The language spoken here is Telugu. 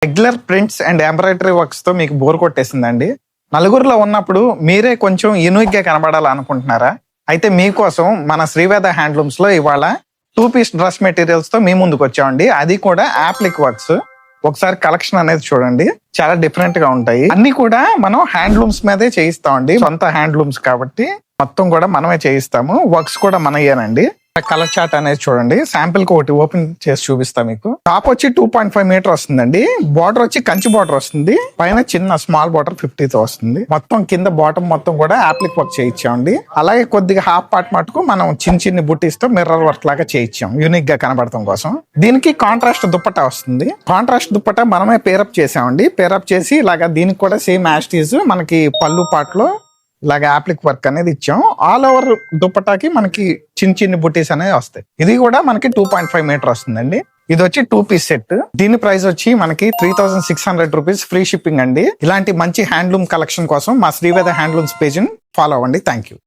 Regular prints and embroidery works తో మీకు బోర్ కొట్టేసిందండి. నలుగురిలో ఉన్నప్పుడు మీరే కొంచెం యూనిక్ గా కనబడాలనుకుంటున్నారా? అయితే మీకోసం మన శ్రీవేద హ్యాండ్లూమ్స్ లో ఇవాళ 2 పీస్ డ్రెస్ మెటీరియల్స్ తో మీ ముందుకు వచ్చామండి. అది కూడా యాప్లిక్ వర్క్స్. ఒకసారి కలెక్షన్ అనేది చూడండి, చాలా డిఫరెంట్ గా ఉంటాయి. అన్ని కూడా మనం హ్యాండ్లూమ్స్ మీదే చేయిస్తామండి. సొంత హ్యాండ్లూమ్స్ కాబట్టి మొత్తం కూడా మనమే చేయిస్తాము. వర్క్స్ కూడా మనయేనండి. కలర్ చార్ట్ అనేది చూడండి, శాంపిల్ కి ఒకటి ఓపెన్ చేసి చూపిస్తా మీకు. టాప్ వచ్చి 2.5 మీటర్ వస్తుందండి. బార్డర్ వచ్చి కంచి బార్డర్ వస్తుంది. పైన చిన్న స్మాల్ బార్డర్ 50 తో వస్తుంది. మొత్తం కింద బాటమ్ మొత్తం కూడా యాప్లిక్ వర్క్ చేయించామండి. అలాగే కొద్దిగా హాఫ్ పార్ట్ మటుకు మనం చిన్న బుట్టీస్ తో మిర్రర్ వర్క్ లాగా చేయించాం, యూనిక్ గా కనబడటం కోసం. దీనికి కాంట్రాస్ట్ దుప్పట్టా వస్తుంది. కాంట్రాస్ట్ దుప్పట్టా మనమే పేరప్ చేసామండి. పేరప్ చేసి ఇలాగా దీనికి కూడా సేమ్ యాస్టీస్ మనకి పళ్ళు పార్ట్ లో ఇలాగ యాప్లిక్ వర్క్ అనేది ఇచ్చాం. ఆల్ ఓవర్ దుప్పటాకి మనకి చిన్న బుటీస్ అనేవి వస్తాయి. ఇది కూడా మనకి 2.5 మీటర్ వస్తుందండి. ఇది వచ్చి 2 పీస్ సెట్. దీని ప్రైస్ వచ్చి మనకి 3600 రూపీస్, ఫ్రీ షిప్పింగ్ అండి. ఇలాంటి మంచి హ్యాండ్లూమ్ కలెక్షన్ కోసం మా శ్రీవేద హ్యాండ్లూమ్స్ పేజ్ ని ఫాలో అవ్వండి. Thank you.